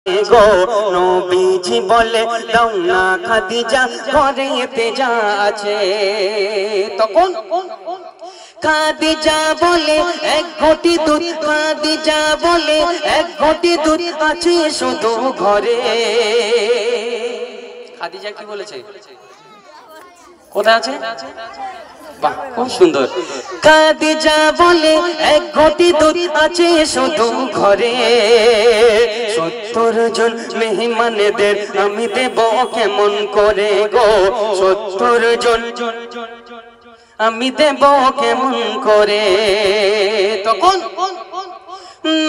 গো নবীজি বলে দাও না খাদিজা ঘরেতে যা আছে। তখন খাদিজা বলে এক ঘটি দুধ, খাদিজা বলে এক ঘটি দুধ আছে শুধু ঘরে। খাদিজা কি বলেছে? কোথায় আছে? বাহ, খুব সুন্দর। খাদিজা বলে এক ঘটি দুধ আছে শুধু ঘরে, 70 জন মেহমানদের আমি দেব কেমন করে গো, 70 জন আমি দেব কেমন করে। তখন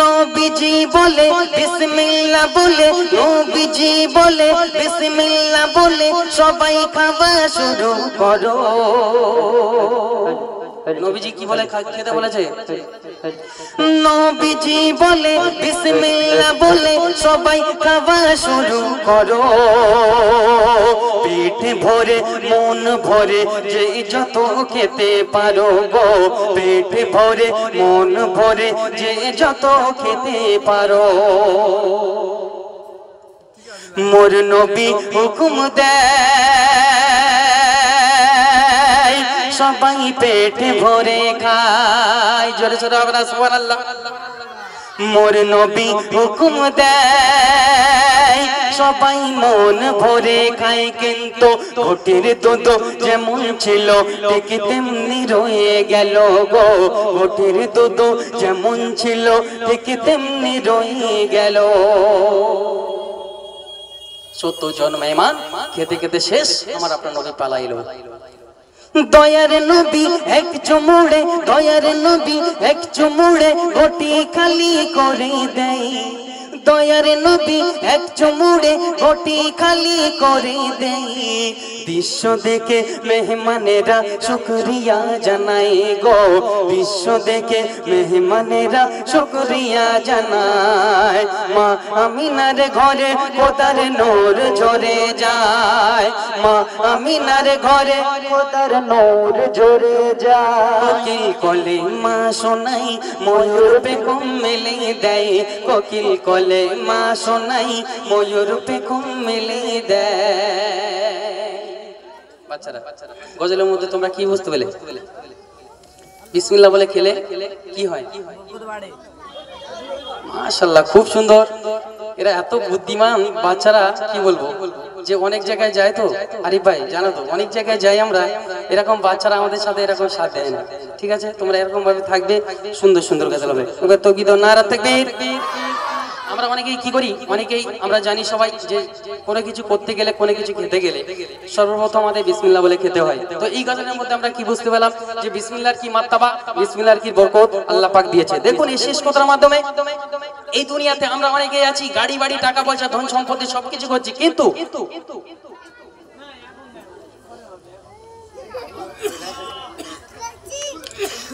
নবীজি বলে বিসমিল্লাহ বলে, নবীজি বলে বিসমিল্লাহ বলে সবাই খাওয়া শুরু করো। নবীজি কি বলে খেতে বলেছে? নবীজি বলে বিসমিল্লাহ বলে সবাই খাওয়া শুরু করো। পেট ভরে মন ভরে যে যত খেতে পারো গো, পেট ভরে মন ভরে যে যত খেতে পারো। মোর নবী হুকুম দেয় সবাই পেট ভরে খায়। জোরে জোরে আমরা সুবহানাল্লাহ। মোর নবী হুকুম দেয় সবাই মন ভরে খায়, কিন্তু ঘটির দুধ যেমন ছিল ঠিক তেমনি রয়ে গেল গো, ঘটির দুধ যেমন ছিল ঠিক তেমনি রয়ে গেল। 70 জন মেহমান খেতে খেতে শেষ, আমার আপনার নবী পালাইলো। দয়ার নবী এক চুমুড়ে, দয়ার নবী এক চুমুড়ে ঘটি খালি করে দেয়, দয়ার নবী এক চুমুড়ে ঘটি খালি করে দেয়। দৃশ্য দেখে মেহমানেরা শুকরিয়া জানায় গো, দৃশ্য দেখে মেহমানেরা শুকরিয়া জানায়। মা আমিনার ঘরে খোদার নূর ঝরে যায়, মা আমিনার ঘরে খোদার নূর ঝরে যায়। কোকিল কলে মা শোনাই ময়ূর বেগম মেলে দেয়, কোকিল কলে মা শোনাই ময়ূর বেগম মেলে দেয়। বাচ্চারা গজলের মধ্যে তোমরা কি বুঝতে পেলে? বিসমিল্লাহ বলে খেলে কি হয়? মাশাআল্লাহ, খুব সুন্দর। এরা এত বুদ্ধিমান বাচ্চারা, কি বলবো, যে অনেক জায়গায় যায় তো আরিফ ভাই জানো তো, অনেক জায়গায় যাই আমরা, এরকম বাচ্চারা আমাদের সাথে এরকম সাথ দেয় না। ঠিক আছে, তোমরা এরকম ভাবে থাকবে, সুন্দর সুন্দর গজল হবে। এবার তো গীত নারা তাকবীর। আমরা অনেকেই কি করি, অনেকেই আমরা জানি সবাই যে কোনো কিছু করতে গেলে, কোনো কিছু খেতে গেলে সর্বপ্রথম আমাদের বিসমিল্লাহ বলে খেতে হয়। তো এই গজলের মধ্যে আমরা কি বুঝতে পেলাম যে বিসমিল্লাহর কি মার্তাবা, বিসমিল্লাহর কি বরকত আল্লাহ পাক দিয়েছে। দেখুন এই শেষ কথার মাধ্যমে এই দুনিয়াতে আমরা অনেকেই আছি, গাড়ি বাড়ি টাকা পয়সা ধন সম্পত্তি সবকিছু করছি, কিন্তু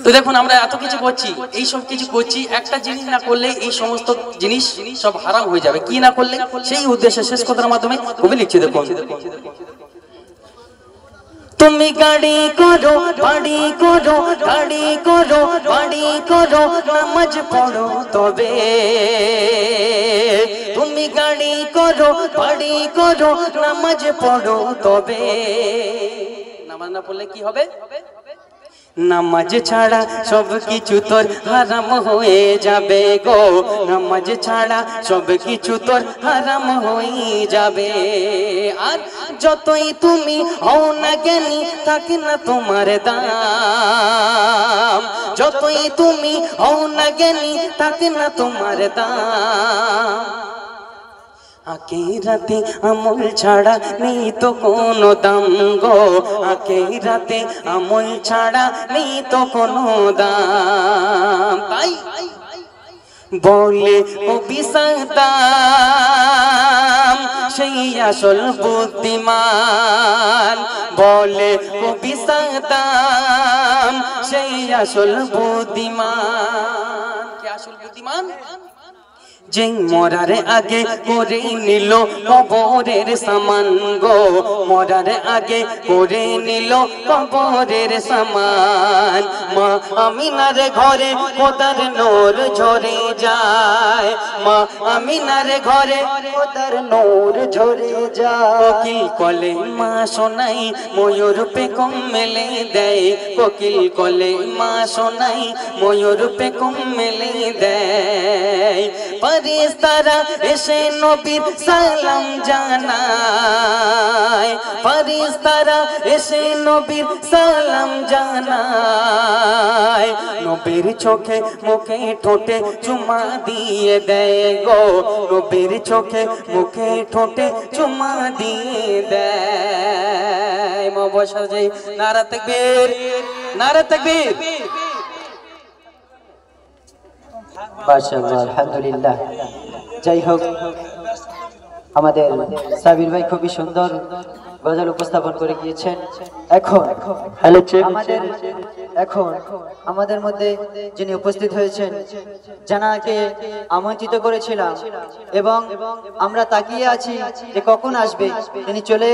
তো দেখুন আমরা এত কিছু করছি, এই সব কিছু করছি, একটা জিনিস না করলে এই সমস্ত জিনিস সব হারাম হয়ে যাবে। কি না করলে, সেই উদ্দেশ্যে শেষ কথার মাধ্যমে কবি লিখছে, দেখুন। তুমি গাড়ি করো বাড়ি করো, গাড়ি করো বাড়ি করো, নামাজ পড়ো তবে। তুমি গাড়ি করো বাড়ি করো, নামাজ পড়ো তবে। নামাজ না পড়লে কি হবে? নামাজ ছাড়া সব কিছু তোর হারাম হয়ে যাবে গো, নামাজ ছাড়া সব কিছু তোর হারাম হয়ে যাবে। আর যতই তুমি হও না জ্ঞানী থাকে না তোমার দাম, যতই তুমি হও না জ্ঞানী থাকে না তোমার দাম। আখিরাতে আমল ছাড়া নেই তো কোনো দাম গো, আখিরাতে আমল ছাড়া নেই তো কোনো দাম। তাই বলে কবি সাদ্দাম সেই আসল বুদ্ধিমান, বলে কবি সাদ্দাম সেই আসল বুদ্ধিমান। কি আসল বুদ্ধিমান? যে মরার আগে করে নিল কবরের সামান গো, মরার আগে করে নিল কবরের সামান। মা আমিনার ঘরে খোদার নূর ঝরে যায়, মা আমিনার ঘরে খোদার নূর ঝরে যায়। কোকিল কলে মা শোনাই ময়ূর পেখম মেলে দেয়, কোকিল কলে মা শোনাই ময়ূর পেখম মেলে দেয়। ফেরেশতারা এসে নবীর সালাম জানায়, ফেরেশতারা এসে নবীর সালাম জানায়। নবীর চোখে মুখে ঠোঁটে চুমা দিয়ে দেয় গো, নবীর চোখে মুখে ঠোঁটে চুমা দিয়ে দেয়। মবশর যে নারা তাকবীর, নারা তাকবীর। মাশাআল্লাহ, আলহামদুলিল্লাহ। যাই হোক, আমাদের সাবির ভাই খুবই সুন্দর গজল উপস্থাপন করে গিয়েছেন। এখন আমাদের মধ্যে যিনি উপস্থিত হয়েছেন, জানাকে আমন্ত্রিত করেছিলাম এবং আমরা তাকিয়ে আছি যে কখন আসবে, তিনি চলে